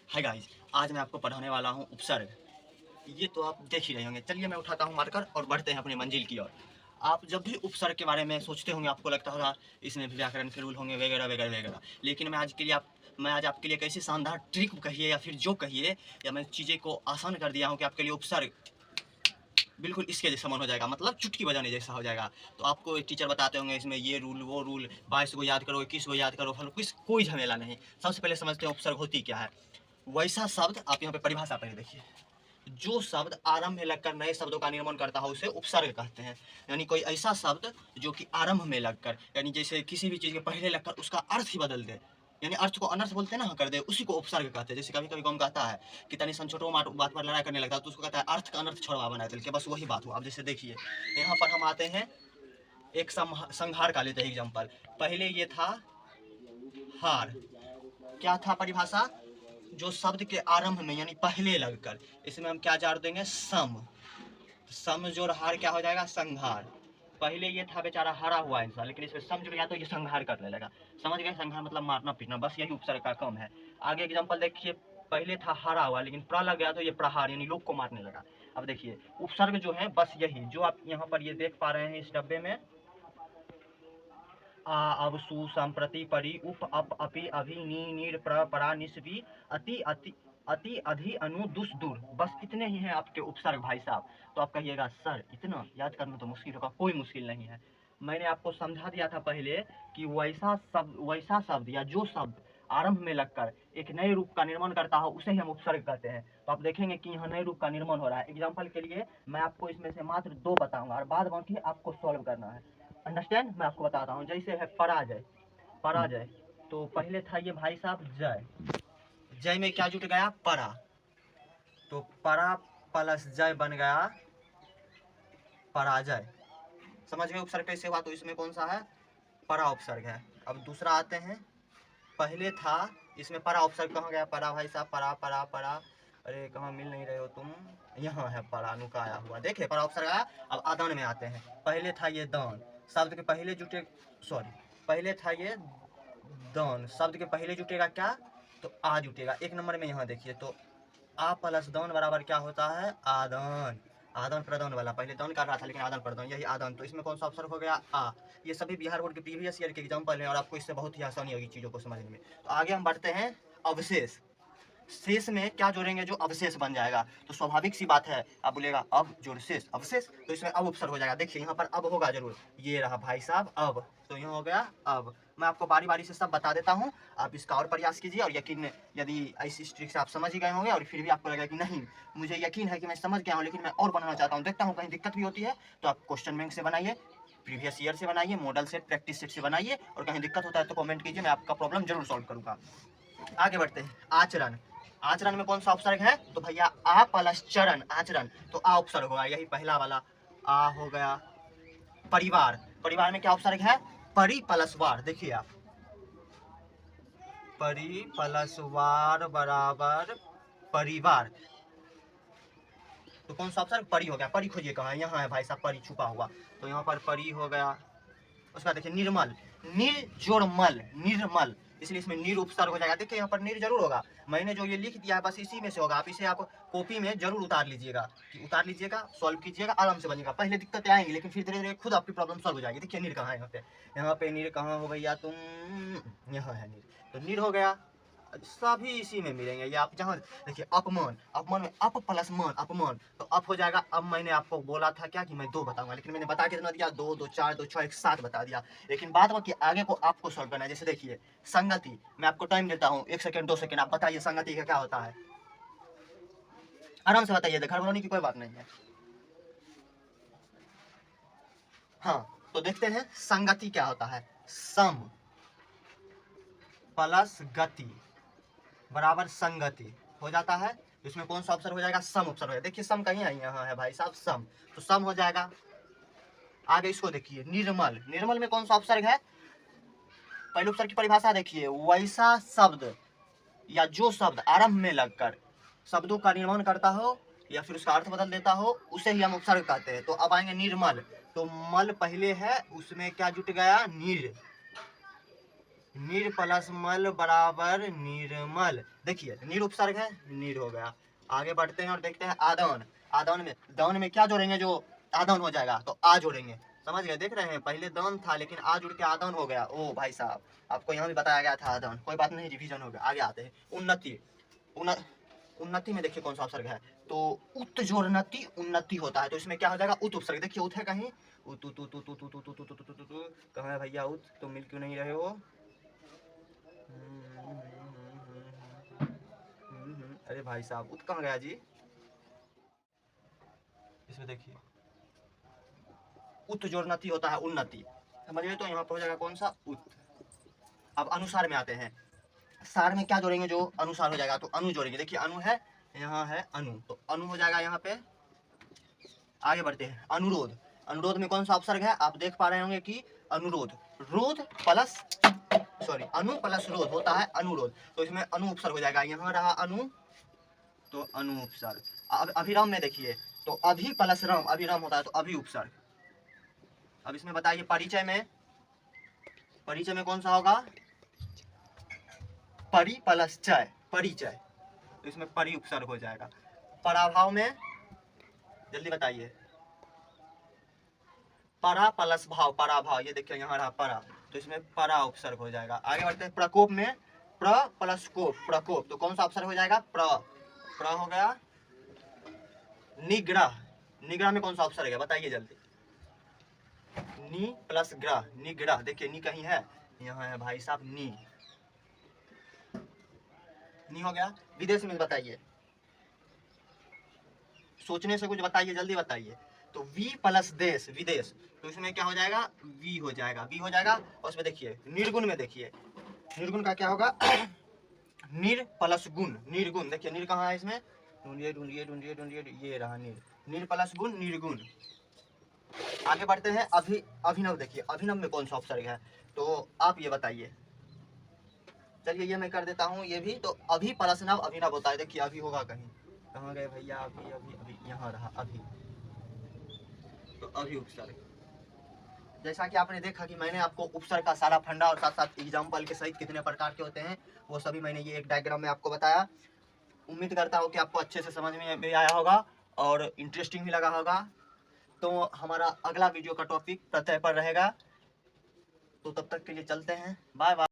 Hi guys, आज मैं आपको पढ़ाने वाला हूँ उपसर्ग। ये तो आप देख ही रहे होंगे। चलिए मैं उठाता हूँ मार्कर और बढ़ते हैं अपनी मंजिल की ओर। आप जब भी उपसर्ग के बारे में सोचते होंगे आपको लगता होगा इसमें भी व्याकरण के रूल होंगे वगैरह वगैरह वगैरह। लेकिन मैं आज आपके लिए एक ऐसी शानदार ट्रिक कहिए या फिर जो कहिए या मैं चीज़ें को आसान कर दिया हूँ कि आपके लिए उपसर्ग बिल्कुल इसके जैसा मन हो जाएगा, मतलब चुटकी बजाने जैसा हो जाएगा। तो आपको एक टीचर बताते होंगे इसमें ये रूल वो रूल, 22 को याद करो, 21 को याद करो, फल किस कोई झमेला नहीं। सबसे पहले समझते हैं उपसर्ग होती क्या है। वैसा शब्द, आप यहाँ पे परिभाषा पहले देखिए, जो शब्द आरंभ में लगकर नए शब्दों का निर्माण करता है उसे उपसर्ग कहते हैं। यानी कोई ऐसा शब्द जो कि आरंभ में लगकर, यानी जैसे किसी भी चीज़ के पहले लगकर उसका अर्थ ही बदल दे, यानी अर्थ को अनर्थ बोलते हैं ना, कर दे, उसी को उपसर्ग कहते हैं। जैसे कभी कभी कौन कहता है कि तनी सन छोटो बात पर लड़ाई करने लगता है तो उसको कहता है अर्थ का अनर्थ छोड़वा बनाए दिल के, बस वही बात हुआ। अब जैसे देखिए यहाँ पर हम आते हैं एक संहार का लेते हैं एग्जाम्पल। पहले ये था हार, क्या था परिभाषा, जो शब्द के आरंभ में यानी पहले लगकर, इसमें हम क्या जोड़ देंगे, सम। सम जोड़ हार क्या हो जाएगा, संहार। पहले ये था बेचारा हरा हुआ इंसान, लेकिन इसमें सम जुड़ गया तो ये संहार करने लगा। समझ गए, संहार मतलब मारना पीटना, बस यही उपसर्ग का काम है। आगे एग्जाम्पल देखिए, पहले था हरा हुआ लेकिन प्र लग गया तो ये प्रहार यानी लोग को मारने लगा। अब देखिए उपसर्ग जो है बस यही जो आप यहाँ पर ये देख पा रहे हैं इस डब्बे में, आ अब सु संप्रति परि उप अप अपि अभि नी नीर प्र परा निस्वी अति अति अति अधि अनु दुस दूर, बस इतने ही हैं आपके उपसर्ग भाई साहब। तो आप कहिएगा सर इतना याद करना तो मुश्किल होगा, कोई मुश्किल नहीं है। मैंने आपको समझा दिया था पहले कि वैसा शब्द या जो शब्द आरंभ में लगकर एक नए रूप का निर्माण करता हो उसे ही हम उपसर्ग कहते हैं। तो आप देखेंगे कि यहाँ नए रूप का निर्माण हो रहा है। एग्जाम्पल के लिए मैं आपको इसमें से मात्र 2 बताऊंगा और बाद बाकी आपको सॉल्व करना है। अंडरस्टैंड, मैं आपको बताता हूँ। जैसे है पराजय, पराजय तो पहले था ये भाई साहब जय, जय में क्या जुट गया, परा, तो परा प्लस जय बन गया पराजय। समझ गए उपसर्ग कैसे हुआ, तो इसमें कौन सा है, परा उपसर्ग है। अब दूसरा आते हैं, पहले था, इसमें परा उपसर्ग कहाँ गया, परा भाई साहब, परा परा परा, अरे कहाँ मिल नहीं रहे हो तुम, यहाँ है परा नुकाया हुआ, देखिए परा उपसर्ग आया। अब आदान में आते हैं, पहले था ये दान, शब्द के पहले जुटे, सॉरी, पहले था ये दान, शब्द के पहले जुटेगा क्या, तो आ जुटेगा। एक नंबर में यहाँ देखिए, तो आ प्लस दान बराबर क्या होता है, आदान। आदान प्रदान वाला, पहले दान कर रहा था लेकिन आदान प्रदान, यही आदान। तो इसमें कौन सा अक्षर हो गया, आ। ये सभी बिहार बोर्ड के प्रीवियस ईयर के एग्जाम्पल हैं और आपको इससे बहुत ही आसानी होगी चीज़ों को समझने में। तो आगे हम बढ़ते हैं, अवशेष। शेष में क्या जोड़ेंगे, जो अवशेष बन जाएगा। तो स्वाभाविक सी बात है, आप बोलेगा अब जोड़ शेष अवशेष, तो इसमें अब उपसर्ग हो जाएगा। देखिए यहाँ पर अब होगा जरूर, ये रहा भाई साहब अब, तो यहाँ हो गया अब। मैं आपको बारी बारी से सब बता देता हूँ, आप इसका और प्रयास कीजिए और यकीन, यदि ऐसी ट्रिक से आप समझ ही गए होंगे और फिर भी आपको लगेगा कि नहीं मुझे यकीन है कि मैं समझ गया हूँ लेकिन मैं और बनाना चाहता हूँ, देखता हूँ कहीं दिक्कत भी होती है, तो आप क्वेश्चन बैंक से बनाइए, प्रीवियस ईयर से बनाइए, मॉडल सेट प्रैक्टिस सेट से बनाइए, और कहीं दिक्कत होता है तो कमेंट कीजिए, मैं आपका प्रॉब्लम जरूर सॉल्व करूँगा। आगे बढ़ते हैं, आचरण। आचरण में कौन सा उपसर्ग है, तो भैया आ प्लस चरण, आचरण, तो आ उपसर्ग होगा, यही पहला वाला आ हो गया। परिवार, परिवार में क्या उपसर्ग है, परि प्लस वार, देखिए आप, परि प्लस वार बराबर परिवार, तो कौन सा उपसर्ग, परि हो गया। परि खोजिए कहाँ है, यहाँ है भाई साहब परि छुपा हुआ, तो यहाँ पर परि हो गया। उसका देखिए निर्मल, निर्जोड़ मल, निर्मल, इसलिए इसमें निर उपसर्ग हो जाएगा। देखिए यहाँ पर निर जरूर होगा, मैंने जो ये लिख दिया है बस इसी में से होगा। आप इसे आप कॉपी में जरूर उतार लीजिएगा, उतार लीजिएगा, सॉल्व कीजिएगा, आराम से बनेगा। पहले दिक्कतें आएंगी लेकिन फिर धीरे धीरे खुद आपकी प्रॉब्लम सॉल्व हो जाएगी। देखिए निर कहाँ है, यहाँ पे निर कहाँ हो भैया तुम, यहाँ है निर, तो निर हो गया। सभी इसी में मिलेंगे। ये आप जहाँ देखिए अपमान, अपमान में अप प्लस मान, अपमान, तो अप हो जाएगा। अब मैंने आपको बोला था क्या कि मैं 2 बताऊंगा, लेकिन मैंने बता के कितना दिया, 2 2 4 2 6 1 7 बता दिया। लेकिन बात बाकी आगे को आपको सॉल्व करना है। जैसे देखिए संगति, मैं आपको टाइम देता हूँ 1 सेकंड 2 सेकंड, आप बताइए संगति का क्या होता है, आराम से बताइए, घर बनाने की कोई बात नहीं है। हाँ तो देखते हैं संगति क्या होता है, सम प्लस गति बराबर संगति हो जाता है। इसमें कौन सा अक्षर हो जाएगा, सम अक्षर हो जाएगा। देखिए सम कहीं है, यहाँ है भाई साहब सम, तो सम हो जाएगा। आगे इसको देखिए निर्मल, निर्मल में कौन सा उपसर्ग है, पहले उपसर्ग की परिभाषा देखिए, वैसा शब्द या जो शब्द आरंभ में लगकर शब्दों का निर्माण करता हो या फिर उसका अर्थ बदल देता हो उसे ही हम उपसर्ग कहते हैं। तो अब आएंगे निर्मल, तो मल पहले है, उसमें क्या जुट गया, निर, नीर प्लस मल बराबर निर्मल। देखिए नीर उपसर्ग है, नीर हो गया। आगे बढ़ते हैं और देखते हैं आदौन। आदौन में, दौन में क्या जोड़ेंगे जो आदौन हो जाएगा, तो आ जोड़ेंगे। समझ गए, देख रहे हैं पहले दौन था लेकिन आ जुड़ के आदौन हो गया। ओ भाई साहब, आपको यहाँ भी बताया गया था आदौन, कोई बात नहीं, रिवीजन हो गया। आगे आते हैं उन्नति। उन्नति में देखिए कौन सा उपसर्ग है, तो उत जोड़नति उन्नति होता है, तो इसमें क्या हो जाएगा उत उपसर्ग। देखिए उत है कहीं, उत उत उत उत उत उत उत उत उत उत, कहाँ है भैया उत, तो मिल क्यों नहीं रहे हो। अरे भाई साहब उत कहाँ गया जी। इसमें देखिए उत जोड़नति होता है उन्नति, समझिए, तो यहाँ पर हो जाएगा कौन सा उत। अब अनुसार में आते हैं। सार में क्या जोड़ेंगे जो अनुसार हो जाएगा, तो अनु जोड़ेंगे। देखिए अनु है, यहाँ है अनु, तो अनु हो जाएगा यहाँ पे। आगे बढ़ते हैं अनुरोध। अनुरोध में कौन सा उपसर्ग है, आप देख पा रहे होंगे कि अनुरोध, रोध प्लस, सॉरी अनु प्लस रोध होता है अनुरोध, तो इसमें अनु उपसर्ग हो जाएगा। यहाँ रहा अनु, तो अनु उपसर्ग। अब अभिराम में देखिए, तो अभि प्लस राम, अभिराम होता है, तो अभि उपसर्ग। अब इसमें बताइए परिचय में, परिचय में कौन सा होगा, परि प्लस चय, परिचय, तो इसमें परि उपसर्ग हो जाएगा। पराभाव में जल्दी बताइए, परा प्लस भाव, पराभाव, ये देखिए यहाँ रहा परा, तो इसमें परा उपसर्ग हो जाएगा। आगे बढ़ते हैं प्रकोप में, प्र प्लस कोप, प्रकोप, तो कौन सा उपसर्ग हो जाएगा, प्र, प्र हो गया। निग्रह, निग्रह में कौन सा उपसर्ग है बताइए जल्दी, नी प्लस ग्रह, निग्रह, देखिए नी कहीं है, यहाँ है भाई साहब नी, नी हो गया। विदेश में बताइए, सोचने से कुछ बताइए, जल्दी बताइए, तो वी प्लस देश, विदेश, तो इसमें क्या हो जाएगा, वी हो जाएगा, वी हो जाएगा। और उसमें देखिए निर्गुण में, देखिए निर्गुण का क्या होगा, निर प्लस गुण, निर्गुण, देखिए निर कहाँ है इसमें, ढूंढिए ढूंढिए ढूंढिए ढूंढिए, ये रहा निर, निर प्लस गुण निर्गुण। आगे बढ़ते हैं अभिनव। देखिए अभिनव में कौन सा उपसर्ग है, तो आप ये बताइए। चलिए ये मैं कर देता हूँ ये भी, तो अभी प्लस नव अभिनव होता है। देखिए अभी होगा कहीं, कहाँ गए भैया, अभी अभी अभी, यहाँ रहा अभी, तो अभी उपसर्ग। जैसा कि आपने देखा कि मैंने आपको उपसर्ग का सारा फंडा और साथ साथ एग्जाम्पल के सहित कितने प्रकार के होते हैं वो सभी मैंने ये एक डायग्राम में आपको बताया। उम्मीद करता हूँ कि आपको अच्छे से समझ में भी आया होगा और इंटरेस्टिंग भी लगा होगा। तो हमारा अगला वीडियो का टॉपिक प्रत्यय पर रहेगा, तो तब तक के लिए चलते हैं, बाय बाय।